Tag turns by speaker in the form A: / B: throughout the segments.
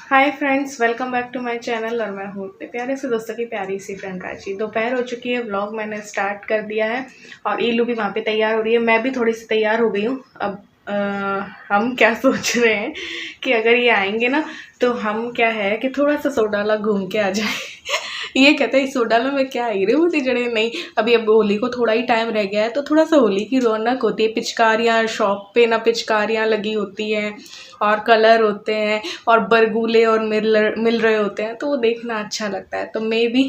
A: Hi friends, welcome back to my channel. और मैं हूँ अपने प्यारे से दोस्तों की प्यारी सी फ्रेंड रांची। दोपहर हो चुकी है, व्लॉग मैंने स्टार्ट कर दिया है और ईलू भी वहाँ पे तैयार हो रही है। मैं भी थोड़ी सी तैयार हो गई हूँ। अब हम क्या सोच रहे हैं कि अगर ये आएंगे ना तो हम क्या है कि थोड़ा सा सोडाला घूम के आ जाए। ये कहते हैं सोडाला में क्या आई रे होती जड़े नहीं। अभी अब होली को थोड़ा ही टाइम रह गया है तो थोड़ा सा होली की रौनक होती है। पिचकारियाँ शॉप पे ना पिचकारियाँ लगी होती हैं और कलर होते हैं और बरगुले और मिल रहे होते हैं, तो वो देखना अच्छा लगता है। तो मे भी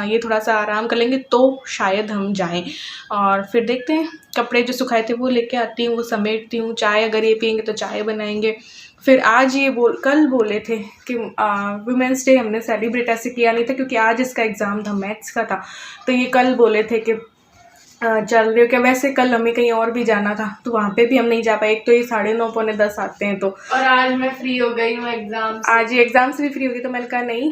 A: ये थोड़ा सा आराम कर लेंगे तो शायद हम जाएं। और फिर देखते हैं, कपड़े जो सुखाए थे वो लेके आती हूँ, वो समेटती हूँ। चाय अगर ये पियेंगे तो चाय बनाएंगे। फिर आज ये कल बोले थे कि वुमेंस डे हमने सेलिब्रेट ऐसे किया नहीं था क्योंकि आज इसका एग्ज़ाम था, मैथ्स का था। तो ये कल बोले थे कि चल रही हो क्या। वैसे कल हमें कहीं और भी जाना था तो वहाँ पे भी हम नहीं जा पाए। एक तो ये 9:30 पौने 10 आते हैं तो, और आज मैं फ्री हो गई हूँ एग्जाम से। आज ये एग्जाम से भी फ्री हो गई तो मैंने कहा नहीं,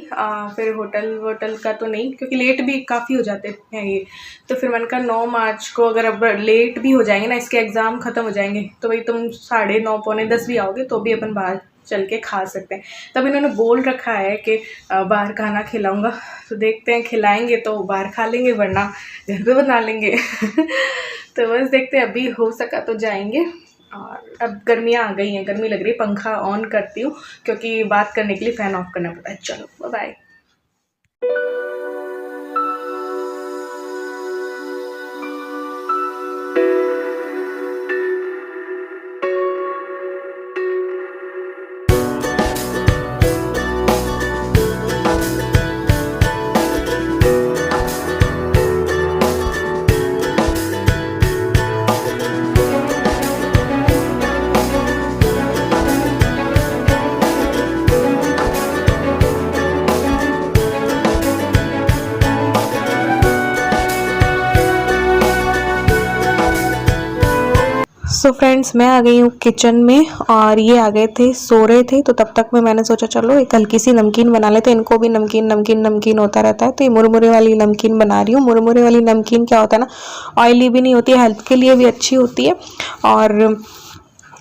A: फिर होटल वोटल का तो नहीं क्योंकि लेट भी काफ़ी हो जाते हैं ये। तो फिर मैंने कहा 9 मार्च को अगर अब लेट भी हो जाएंगे ना, इसके एग्ज़ाम ख़त्म हो जाएंगे तो भाई तुम 9:30 पौने 10 भी आओगे तो भी अपन बाहर चल के खा सकते हैं। तब इन्होंने बोल रखा है कि बाहर खाना खिलाऊंगा, तो देखते हैं खिलाएंगे तो बाहर खा लेंगे वरना घर पे बना लेंगे। तो बस देखते हैं, अभी हो सका तो जाएंगे। और अब गर्मियाँ आ गई हैं, गर्मी लग रही है, पंखा ऑन करती हूँ क्योंकि बात करने के लिए फ़ैन ऑफ करना पड़ता है। चलो बाय। सो फ्रेंड्स, मैं आ गई हूँ किचन में और ये आ गए थे, सो रहे थे। तो तब तक में मैंने सोचा चलो एक हल्की सी नमकीन बना लेते हैं। इनको भी नमकीन नमकीन नमकीन होता रहता है तो ये मुरमुरे वाली नमकीन बना रही हूँ। मुरमुरे वाली नमकीन क्या होता है ना, ऑयली भी नहीं होती है, हेल्थ के लिए भी अच्छी होती है और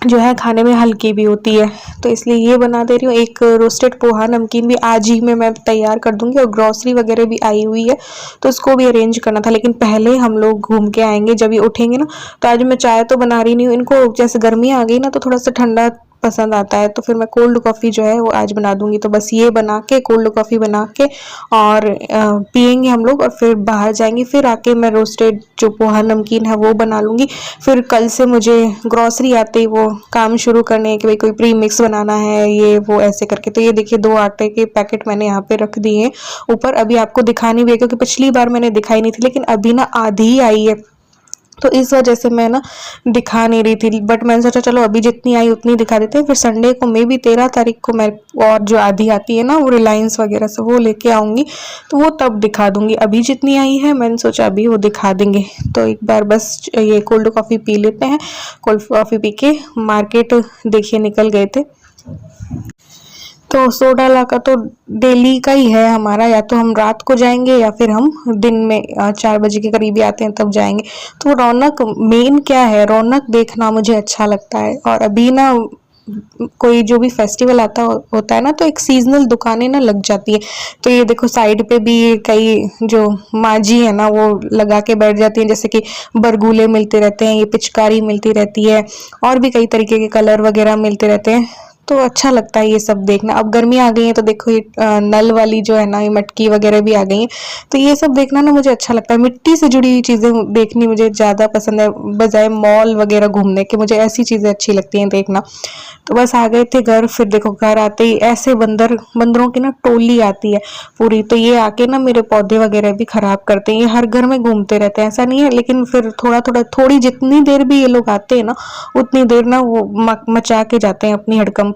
A: जो है खाने में हल्की भी होती है, तो इसलिए ये बना दे रही हूँ। एक रोस्टेड पोहा नमकीन भी आज ही में मैं तैयार कर दूंगी और ग्रॉसरी वगैरह भी आई हुई है तो इसको भी अरेंज करना था। लेकिन पहले हम लोग घूम के आएंगे, जब ये उठेंगे ना। तो आज मैं चाय तो बना रही नहीं हूँ, इनको जैसे गर्मी आ गई ना तो थोड़ा सा ठंडा पसंद आता है तो फिर मैं कोल्ड कॉफ़ी जो है वो आज बना दूंगी। तो बस ये बना के कोल्ड कॉफ़ी बना के और पियेंगे हम लोग और फिर बाहर जाएंगे। फिर आके मैं रोस्टेड जो पोहा नमकीन है वो बना लूँगी। फिर कल से मुझे ग्रॉसरी आते ही वो काम शुरू करने कि भाई कोई प्री मिक्स बनाना है ये वो ऐसे करके। तो ये देखिए 2 आटे के पैकेट मैंने यहाँ पे रख दिए हैं ऊपर। अभी आपको दिखानी भी है क्योंकि पिछली बार मैंने दिखाई नहीं थी, लेकिन अभी ना आधी ही आई है तो इस वजह से मैं ना दिखा नहीं रही थी। बट मैंने सोचा चलो अभी जितनी आई उतनी दिखा देते हैं। फिर संडे को मे भी 13 तारीख को मैं और जो आधी आती है ना वो रिलायंस वगैरह से वो लेके आऊँगी तो वो तब दिखा दूंगी। अभी जितनी आई है मैंने सोचा अभी वो दिखा देंगे। तो एक बार बस ये कोल्ड कॉफ़ी पी लेते हैं। कोल्ड कॉफ़ी पी के मार्केट देखिए निकल गए थे। तो सोडाला का तो डेली का ही है हमारा, या तो हम रात को जाएंगे या फिर हम दिन में 4 बजे के करीब ही आते हैं तब जाएंगे। तो रौनक मेन क्या है, रौनक देखना मुझे अच्छा लगता है। और अभी ना कोई जो भी फेस्टिवल होता है ना तो एक सीजनल दुकानें ना लग जाती है। तो ये देखो साइड पे भी कई जो माजी है ना वो लगा के बैठ जाती हैं, जैसे कि बरगुले मिलते रहते हैं, ये पिचकारी मिलती रहती है और भी कई तरीके के कलर वगैरह मिलते रहते हैं। तो अच्छा लगता है ये सब देखना। अब गर्मी आ गई है तो देखो ये नल वाली जो है ना ये मटकी वगैरह भी आ गई है। तो ये सब देखना ना मुझे अच्छा लगता है। मिट्टी से जुड़ी हुई चीज़ें देखनी मुझे ज़्यादा पसंद है बजाय मॉल वगैरह घूमने के। मुझे ऐसी चीज़ें अच्छी लगती हैं देखना। तो बस आ गए थे घर। फिर देखो घर आते ही ऐसे बंदरों की ना टोली आती है पूरी। तो ये आके ना मेरे पौधे वगैरह भी खराब करते हैं। ये हर घर में घूमते रहते हैं, ऐसा नहीं है, लेकिन फिर थोड़ी जितनी देर भी ये लोग आते हैं ना उतनी देर ना वो मचा के जाते हैं अपनी हड़कंप।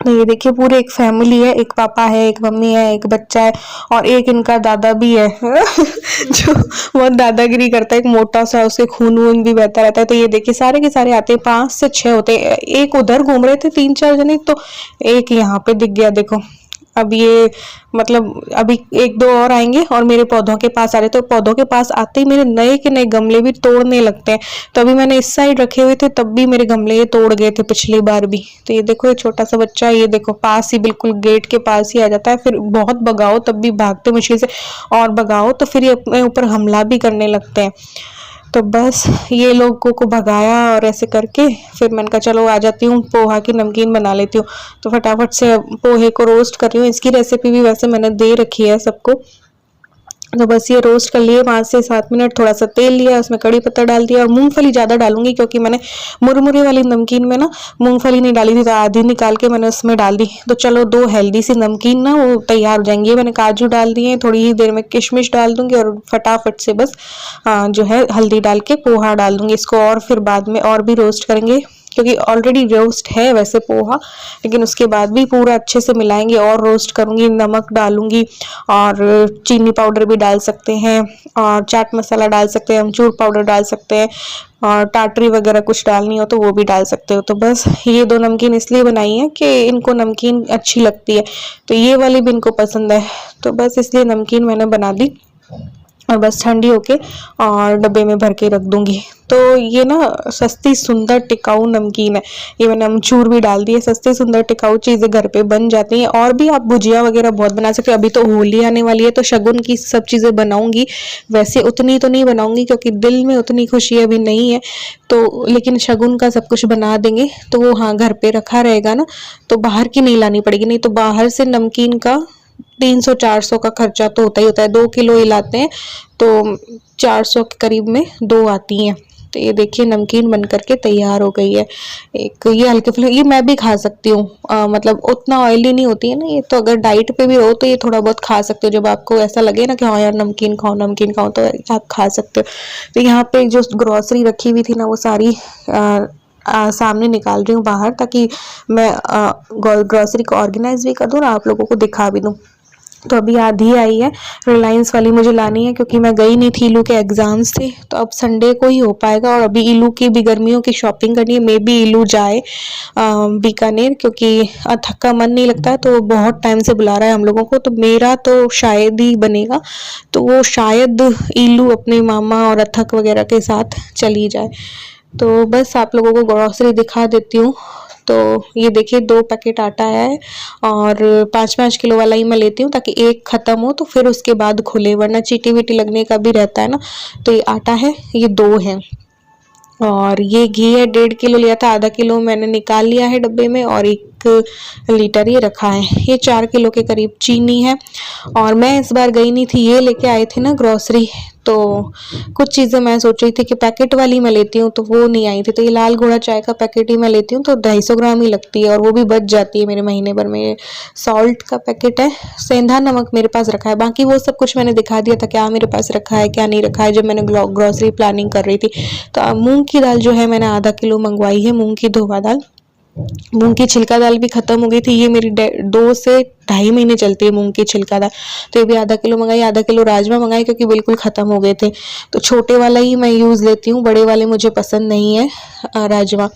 A: तो ये देखिए पूरे एक फैमिली है, एक पापा है, एक मम्मी है, एक बच्चा है और एक इनका दादा भी है जो बहुत दादागिरी करता है, एक मोटा सा, उसके खून वून भी बहता रहता है। तो ये देखिए सारे के सारे आते हैं, 5 से 6 होते हैं। एक उधर घूम रहे थे 3-4 जने, तो एक यहाँ पे दिख गया देखो। अब ये मतलब अभी एक दो और आएंगे और मेरे पौधों के पास आ रहे, तो पौधों के पास आते ही मेरे नए के नए गमले भी तोड़ने लगते हैं। तो अभी मैंने इस साइड रखे हुए थे, तब भी मेरे गमले ये तोड़ गए थे पिछली बार भी। तो ये देखो, ये छोटा सा बच्चा, ये देखो पास ही, बिल्कुल गेट के पास ही आ जाता है, फिर बहुत भगाओ तब भी भागते मुश्किल से, और भगाओ तो फिर ये अपने ऊपर हमला भी करने लगते हैं। तो बस ये लोगों को भगाया और ऐसे करके फिर मैंने कहा चलो आ जाती हूँ, पोहा की नमकीन बना लेती हूँ। तो फटाफट से पोहे को रोस्ट कर रही हूँ। इसकी रेसिपी भी वैसे मैंने दे रखी है सबको। तो बस ये रोस्ट कर लिए 5 से 7 मिनट, थोड़ा सा तेल लिया, उसमें कड़ी पत्ता डाल दिया और मूंगफली ज़्यादा डालूंगी क्योंकि मैंने मुरमुरे वाली नमकीन में ना मूंगफली नहीं डाली थी, तो आधी निकाल के मैंने उसमें डाल दी। तो चलो 2 हेल्दी सी नमकीन ना वो तैयार हो जाएंगी। मैंने काजू डाल दिए, थोड़ी ही देर में किशमिश डाल दूंगी और फटाफट से बस जो है हल्दी डाल के पोहा डाल दूंगी इसको, और फिर बाद में और भी रोस्ट करेंगे क्योंकि ऑलरेडी रोस्ट है वैसे पोहा, लेकिन उसके बाद भी पूरा अच्छे से मिलाएंगे और रोस्ट करूंगी। नमक डालूंगी और चीनी पाउडर भी डाल सकते हैं, और चाट मसाला डाल सकते हैं, अमचूर पाउडर डाल सकते हैं, और टाटरी वगैरह कुछ डालनी हो तो वो भी डाल सकते हो। तो बस ये 2 नमकीन इसलिए बनाई है कि इनको नमकीन अच्छी लगती है, तो ये वाली भी इनको पसंद है, तो बस इसलिए नमकीन मैंने बना दी और बस ठंडी होके और डब्बे में भर के रख दूंगी। तो ये ना सस्ती सुंदर टिकाऊ नमकीन है, ये मैंने अमचूर भी डाल दिए। सस्ती सुंदर टिकाऊ चीज़ें घर पे बन जाती हैं। और भी आप भुजिया वगैरह बहुत बना सकते हो। अभी तो होली आने वाली है तो शगुन की सब चीज़ें बनाऊंगी, वैसे उतनी तो नहीं बनाऊंगी क्योंकि दिल में उतनी खुशी अभी नहीं है, तो लेकिन शगुन का सब कुछ बना देंगे तो वो हाँ घर पे रखा रहेगा ना, तो बाहर की नहीं लानी पड़ेगी। नहीं तो बाहर से नमकीन का 300-400 का खर्चा तो होता ही होता है। 2 किलो ही लाते हैं तो 400 के करीब में 2 आती हैं। तो ये देखिए नमकीन बन करके तैयार हो गई है। एक ये हल्के फुल्के, ये मैं भी खा सकती हूँ, मतलब उतना ऑयली नहीं होती है ना ये, तो अगर डाइट पे भी हो तो ये थोड़ा बहुत खा सकते हो। जब आपको ऐसा लगे ना कि हाँ यार नमकीन खाओ तो आप खा सकते हो। तो यहाँ पे जो ग्रोसरी रखी हुई थी ना वो सारी सामने निकाल रही हूँ बाहर, ताकि मैं ग्रोसरी को ऑर्गेनाइज भी कर दूँ और आप लोगों को दिखा भी दूँ। तो अभी आधी आई है, रिलायंस वाली मुझे लानी है क्योंकि मैं गई नहीं थी, इलू के एग्जाम्स थे, तो अब संडे को ही हो पाएगा। और अभी इलू की भी गर्मियों की शॉपिंग करनी है, मे बी इलू जाए बीकानेर, क्योंकि अथक का मन नहीं लगता है, तो वो बहुत टाइम से बुला रहा है हम लोगों को। तो मेरा तो शायद ही बनेगा, तो वो शायद इलू अपने मामा और अथक वगैरह के साथ चली जाए। तो बस आप लोगों को ग्रोसरी दिखा देती हूँ। तो ये देखिए 2 पैकेट आटा है और 5-5 किलो वाला ही मैं लेती हूँ ताकि एक ख़त्म हो तो फिर उसके बाद खुले, वरना चीटी वीटी लगने का भी रहता है ना। तो ये आटा है, ये 2 है। और ये घी है, 1.5 किलो लिया था, आधा किलो मैंने निकाल लिया है डब्बे में, और 1 लीटर ये रखा है। ये 4 किलो के करीब चीनी है। और मैं इस बार गई नहीं थी, ये लेके आए थे ना ग्रोसरी, तो कुछ चीज़ें मैं सोच रही थी कि पैकेट वाली मैं लेती हूँ, तो वो नहीं आई थी। तो ये लाल घोड़ा चाय का पैकेट ही मैं लेती हूँ, तो 250 ग्राम ही लगती है और वो भी बच जाती है मेरे महीने भर में। सॉल्ट का पैकेट है, सेंधा नमक मेरे पास रखा है, बाकी वो सब कुछ मैंने दिखा दिया था क्या मेरे पास रखा है क्या नहीं रखा है जब मैंने ग्रोसरी प्लानिंग कर रही थी। तो मूंग की दाल जो है मैंने आधा किलो मंगवाई है, मूंग की धोवा दाल। मूंग की छिलका दाल भी खत्म हो गई थी, ये मेरी 2 से 2.5 महीने चलती है मूंग की छिलका दाल, तो ये भी आधा किलो मंगाई। आधा किलो राजमा मंगाए क्योंकि बिल्कुल खत्म हो गए थे, तो छोटे वाला ही मैं यूज़ लेती हूँ, बड़े वाले मुझे पसंद नहीं है राजमा।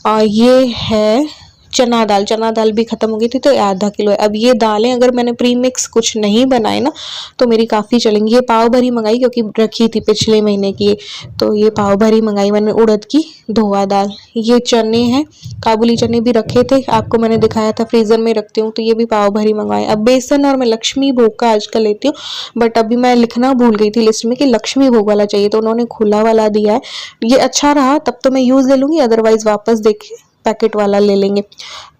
A: और ये है चना दाल भी खत्म हो गई थी, तो आधा किलो है। अब ये दालें अगर मैंने प्री मिक्स कुछ नहीं बनाए ना तो मेरी काफ़ी चलेंगी। ये पाव भरी मंगाई क्योंकि रखी थी पिछले महीने की, तो ये पाव भरी मंगाई मैंने उड़द की धोआ दाल। ये चने हैं, काबुली चने भी रखे थे, आपको मैंने दिखाया था फ्रीज़र में रखती हूँ, तो ये भी पाव भरी मंगवाए। अब बेसन और मैं लक्ष्मी भोग का आजकल लेती हूँ, बट अभी मैं लिखना भूल गई थी लिस्ट में कि लक्ष्मी भोग वाला चाहिए, तो उन्होंने खुला वाला दिया है। ये अच्छा रहा तब तो मैं यूज़ ले लूँगी, अदरवाइज़ वापस देखे पैकेट वाला ले लेंगे।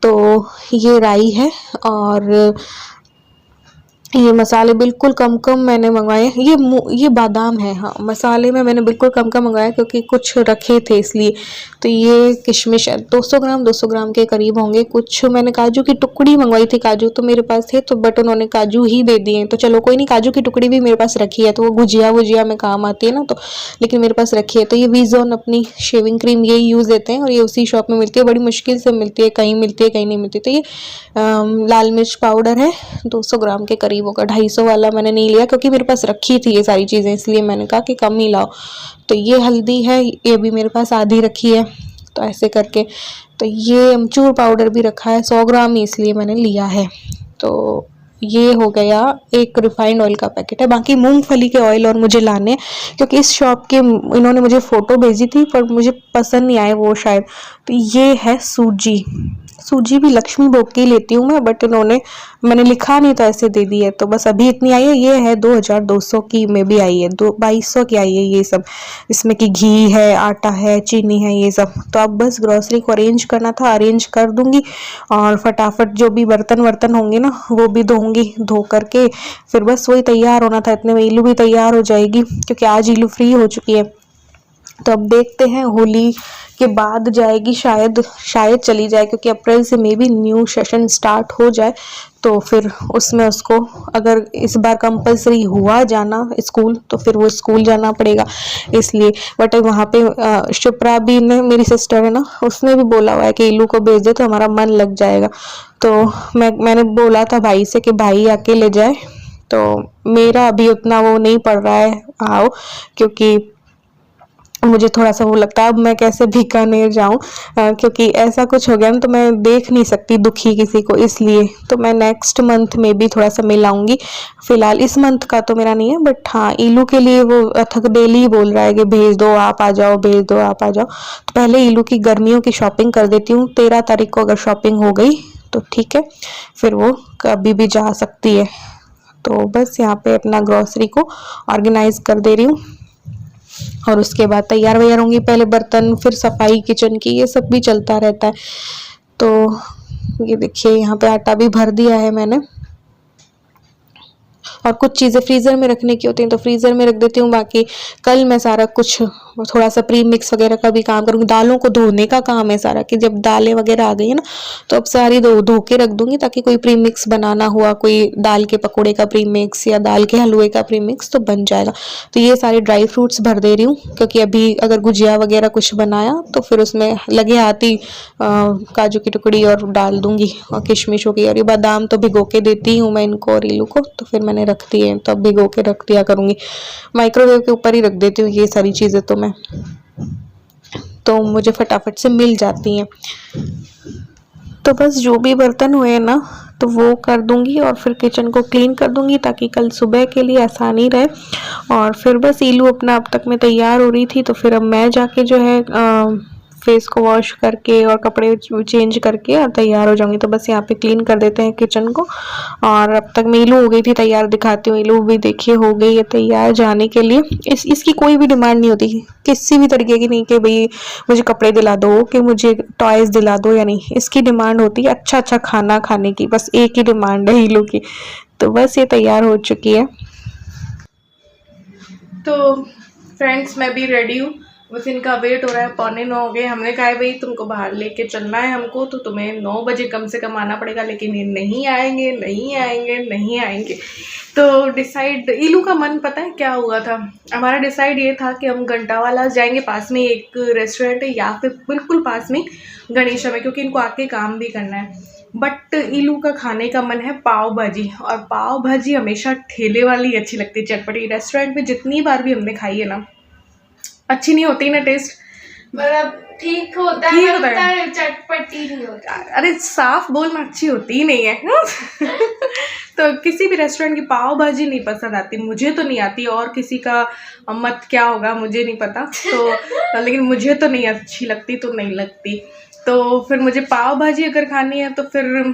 A: तो ये राई है और ये मसाले बिल्कुल कम कम मैंने मंगवाए। ये बादाम है, हाँ मसाले में मैंने बिल्कुल कम कम मंगाया क्योंकि कुछ रखे थे इसलिए। तो ये किशमिश 200 ग्राम के करीब होंगे। कुछ मैंने काजू की टुकड़ी मंगवाई थी, काजू तो मेरे पास थे तो बट उन्होंने काजू ही दे दिए, तो चलो कोई नहीं, काजू की टुकड़ी भी मेरे पास रखी है, तो वो गुजिया में काम आती है ना, तो लेकिन मेरे पास रखी है। तो ये वीज़ॉन अपनी शेविंग क्रीम यही यूज़ लेते हैं और ये उसी शॉप में मिलती है, बड़ी मुश्किल से मिलती है, कहीं मिलती है कहीं नहीं मिलती। तो ये लाल मिर्च पाउडर है 200 ग्राम के करीब होगा, 250 वाला मैंने नहीं लिया क्योंकि मेरे पास रखी थी ये सारी चीज़ें, इसलिए मैंने कहा कि कम ही लाओ। तो ये हल्दी है, ये भी मेरे पास आधी रखी है, तो ऐसे करके। तो ये अमचूर पाउडर भी रखा है 100 ग्राम ही, इसलिए मैंने लिया है। तो ये हो गया एक रिफाइंड ऑयल का पैकेट है। बाकी मूंगफली के ऑयल और मुझे लाने हैं, क्योंकि इस शॉप के इन्होंने मुझे फ़ोटो भेजी थी पर मुझे पसंद नहीं आए वो शायद। तो ये है सूजी। सूजी भी लक्ष्मी भोग की लेती हूँ मैं, बट इन्होंने मैंने लिखा नहीं तो ऐसे दे दी है, तो बस अभी इतनी आई है। ये है 2200 की में भी आई है, 2200 की आई है ये सब। इसमें कि घी है, आटा है, चीनी है, ये सब। तो अब बस ग्रोसरी को अरेंज करना था, अरेंज कर दूंगी और फटाफट जो भी बर्तन वर्तन होंगे ना वो भी धोऊंगी, धो करके फिर बस वही तैयार होना था। इतने में ईलू भी तैयार हो जाएगी, क्योंकि आज ईलू फ्री हो चुकी है। तो अब देखते हैं, होली के बाद जाएगी शायद, शायद चली जाए, क्योंकि अप्रैल से may be new session start हो जाए, तो फिर उसमें उसको अगर इस बार कंपलसरी हुआ जाना स्कूल तो फिर वो स्कूल जाना पड़ेगा इसलिए। बट वहाँ पे शिप्रा भी ने, मेरी सिस्टर है ना, उसने भी बोला हुआ है कि इलू को भेज दे तो हमारा मन लग जाएगा। तो मैंने बोला था भाई से कि भाई आके ले जाए, तो मेरा अभी उतना वो नहीं पड़ रहा है आओ, क्योंकि मुझे थोड़ा सा वो लगता है अब मैं कैसे बीकानेर जाऊं, क्योंकि ऐसा कुछ हो गया ना तो मैं देख नहीं सकती दुखी किसी को, इसलिए। तो मैं नेक्स्ट मंथ में भी थोड़ा सा मिल आऊंगी। फिलहाल इस मंथ का तो मेरा नहीं है, बट हाँ ईलू के लिए वो अथक डेली बोल रहा है कि भेज दो आप आ जाओ, भेज दो आप आ जाओ। तो पहले ईलू की गर्मियों की शॉपिंग कर देती हूँ। 13 तारीख को अगर शॉपिंग हो गई तो ठीक है, फिर वो कभी भी जा सकती है। तो बस यहाँ पे अपना ग्रॉसरी को ऑर्गेनाइज कर दे रही हूँ और उसके बाद तैयार वैयार होंगी। पहले बर्तन, फिर सफाई किचन की, ये सब भी चलता रहता है। तो ये देखिए यहाँ पे आटा भी भर दिया है मैंने, और कुछ चीज़ें फ्रीज़र में रखने की होती हैं तो फ्रीज़र में रख देती हूँ। बाकी कल मैं सारा कुछ थोड़ा सा प्री मिक्स वगैरह का भी काम करूँगी। दालों को धोने का काम है सारा, कि जब दालें वगैरह आ गई है ना तो अब सारी धो के रख दूंगी, ताकि कोई प्री मिक्स बनाना हुआ, कोई दाल के पकौड़े का प्री मिक्स या दाल के हलवे का प्री मिक्स तो बन जाएगा। तो ये सारे ड्राई फ्रूट्स भर दे रही हूँ, क्योंकि अभी अगर गुजिया वगैरह कुछ बनाया तो फिर उसमें लगे हाथी काजू की टुकड़ी और डाल दूंगी, और किशमिश हो गई, और ये बादाम तो भिगो के देती हूँ मैं इनको और इलू को, तो फिर मैंने रख दिए, तो अब भिगो के रख दिया करूँगी। माइक्रोवेव के ऊपर ही रख देती हूँ ये सारी चीज़ें तो मैं, तो मुझे फटाफट से मिल जाती हैं। तो बस जो भी बर्तन हुए ना तो वो कर दूंगी और फिर किचन को क्लीन कर दूंगी, ताकि कल सुबह के लिए आसानी रहे। और फिर बस ईलू अपना अब तक में तैयार हो रही थी, तो फिर अब मैं जाके जो है फेस को वॉश करके और कपड़े चेंज करके और तैयार हो जाऊंगी। तो बस यहाँ पे क्लीन कर देते हैं किचन को। और अब तक मैं ईलू हो गई थी तैयार, दिखाती हूँ। ईलू भी देखिए हो गई है तैयार जाने के लिए। इसकी कोई भी डिमांड नहीं होती किसी भी तरीके की, नहीं कि भाई मुझे कपड़े दिला दो, कि मुझे टॉयज दिला दो, या नहीं। इसकी डिमांड होती है अच्छा अच्छा खाना खाने की, बस एक ही डिमांड है ईलू की। तो बस ये तैयार हो चुकी है। तो फ्रेंड्स मैं भी रेडी हूँ, बस इनका वेट हो रहा है। 8:45 हो गए। हमने कहा है भाई तुमको बाहर लेके चलना है हमको, तो तुम्हें 9 बजे कम से कम आना पड़ेगा, लेकिन ये नहीं आएंगे नहीं आएंगे नहीं आएंगे। तो डिसाइड, इलू का मन पता है क्या हुआ था, हमारा डिसाइड ये था कि हम घंटावाला जाएंगे, पास में एक रेस्टोरेंट है, या फिर बिल्कुल पास में गणेशा में, क्योंकि इनको आके काम भी करना है। बट इलू का खाने का मन है पाव भाजी, और पाव भाजी हमेशा ठेले वाली अच्छी लगती है, चटपटी। रेस्टोरेंट में जितनी बार भी हमने खाई है ना, अच्छी नहीं होती ना टेस्ट,
B: मतलब ठीक होता है, चटपटी नहीं होता।
A: अरे साफ बोलना, अच्छी होती ही नहीं है। तो किसी भी रेस्टोरेंट की पाव भाजी नहीं पसंद आती, मुझे तो नहीं आती, और किसी का मत क्या होगा मुझे नहीं पता। तो लेकिन मुझे तो नहीं अच्छी लगती, तो नहीं लगती। तो फिर मुझे पाव भाजी अगर खानी है तो फिर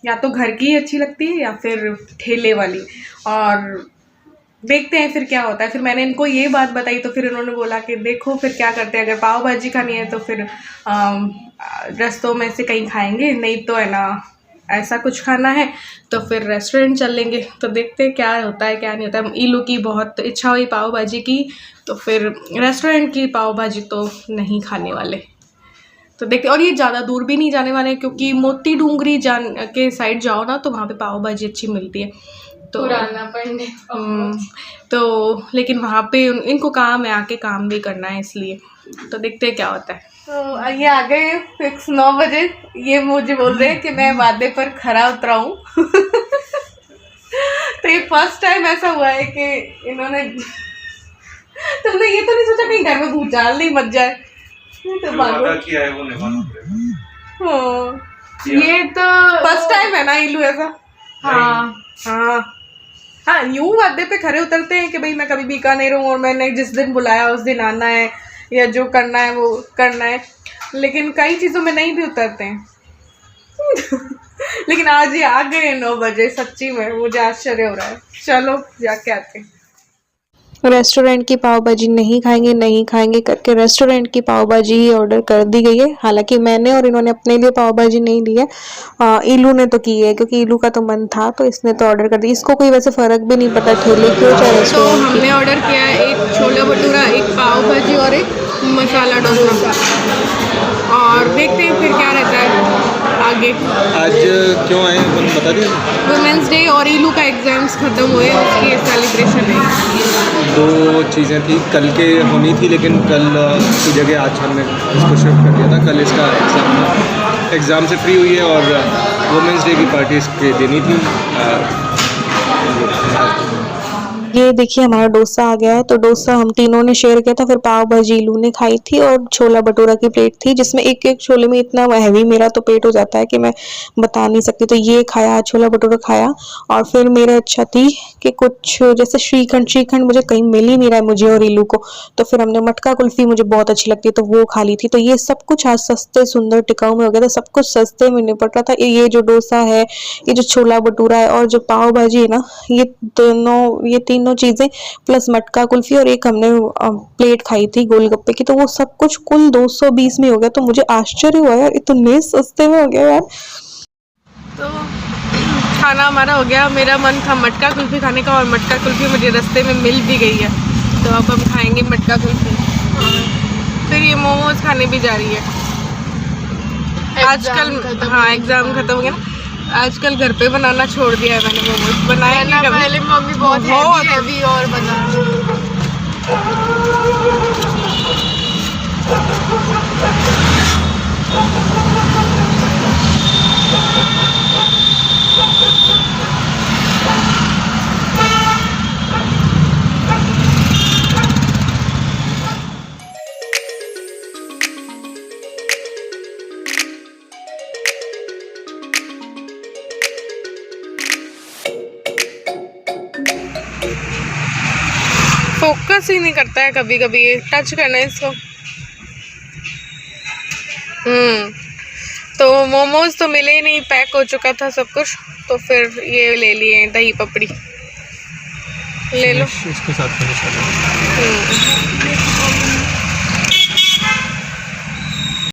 A: या तो घर की अच्छी लगती है या फिर ठेले वाली। और देखते हैं फिर क्या होता है। फिर मैंने इनको ये बात बताई तो फिर उन्होंने बोला कि देखो फिर क्या करते हैं, अगर पाव भाजी खानी है तो फिर रस्तों में से कहीं खाएंगे, नहीं तो है ना ऐसा कुछ खाना है तो फिर रेस्टोरेंट चल लेंगे। तो देखते हैं क्या होता है क्या नहीं होता है। ईलू की बहुत इच्छा हुई पाव भाजी की, तो फिर रेस्टोरेंट की पाव भाजी तो नहीं खाने वाले। तो देखते, और ये ज़्यादा दूर भी नहीं जाने वाले, क्योंकि मोती डूंगरी जान के साइड जाओ ना तो वहाँ पे पाव भाजी अच्छी मिलती है। तो
B: पुराना पड़ने
A: तो लेकिन वहाँ पे इनको काम है, आके काम भी करना है, इसलिए। तो देखते हैं क्या होता है। तो ये आ गए फिक्स 9 बजे। ये मुझे बोल रहे हैं कि मैं वादे पर खरा उतरा हूँ। तो ये फर्स्ट टाइम ऐसा हुआ है कि इन्होंने तुमने ये तो नहीं सोचा कहीं घर में भूचाल नहीं मच जाए, तो वादा किया है वो निभाना पड़ेगा। ये तो फर्स्ट टाइम है ना इलू ऐसा।
B: हाँ
A: हाँ हाँ, यूं वादे पे खरे उतरते हैं कि भाई मैं कभी बीकानेर हूँ और मैंने जिस दिन बुलाया उस दिन आना है या जो करना है वो करना है, लेकिन कई चीज़ों में नहीं भी उतरते हैं। लेकिन आज ये आ गए 9 बजे, सच्ची में मुझे आश्चर्य हो रहा है। चलो जाके आते हैं। रेस्टोरेंट की पाव भाजी नहीं खाएंगे करके रेस्टोरेंट की पाव भाजी ही ऑर्डर कर दी गई है। हालांकि मैंने और इन्होंने अपने लिए पाव भाजी नहीं ली है, इलू ने तो की है क्योंकि इलू का तो मन था तो इसने तो ऑर्डर कर दी। इसको कोई वैसे फ़र्क भी नहीं पड़ा ठेले की हो चाहे
C: तो
A: रेस्टोरेंट की।
C: हमने ऑर्डर किया है एक छोला भटूरा, एक पाव भाजी और एक मसाला डोसा, और देखते हैं फिर क्या रहता है आगे।
D: आज क्यों आए हैं अपन बता दिया?
C: वुमेंस डे और इलू का एग्जाम्स खत्म हुए, उसकी सेलिब्रेशन है।
D: 2 चीज़ें थी, कल के होनी थी लेकिन कल की जगह आज हमने इसको शिफ्ट कर दिया था। कल इसका एग्ज़ाम से फ्री हुई है और वुमेंस डे की पार्टी इसके देनी थी।
A: ये देखिए हमारा डोसा आ गया है। तो डोसा हम तीनों ने शेयर किया था, फिर पाव भाजी इलू ने खाई थी और छोला भटूरा की प्लेट थी जिसमें एक एक छोले में इतना हैवी मेरा तो पेट हो जाता है कि मैं बता नहीं सकती। तो ये खाया, छोला भटूरा खाया, और फिर मेरा इच्छा थी कि कुछ जैसे श्रीखंड मुझे कहीं मिल ही नहीं रहा है मुझे और इलू को, तो फिर हमने मटका कुल्फी, मुझे बहुत अच्छी लगती है तो वो खा ली थी। तो ये सब कुछ आज सस्ते सुंदर टिकाऊ में हो गया था, सब कुछ सस्ते में निपट रहा था। ये जो डोसा है, ये जो छोला भटूरा है और जो पाव भाजी है ना, ये तीनों चीजें प्लस मटका कुल्फी और एक हमने प्लेट खाई थी गोलगप्पे की, तो वो सब कुछ कुल 220 में हो गया। तो मुझे आश्चर्य हुआ यार, इतने सस्ते में हो गया यार।
C: तो खाना हमारा हो गया। मेरा मन था मटका कुल्फी खाने का और मटका कुल्फी मुझे रास्ते में मिल भी गई है, तो अब हम खाएंगे मटका कुल्फी। फिर ये मोमोज खाने भी जा रही है आजकल। हाँ, एग्जाम खत्म हो गया ना, आजकल घर पे बनाना छोड़ दिया है मैंने। मोमोज बनाया नहीं कभी। पहले मम्मी बहुत हैवी और बना। फोकस ही नहीं करता है कभी कभी, टच करना है इसको। तो मोमोज तो मिले ही नहीं, पैक हो चुका था सब कुछ, तो फिर ये ले लिए दही पपड़ी। ले लो
D: इसके साथ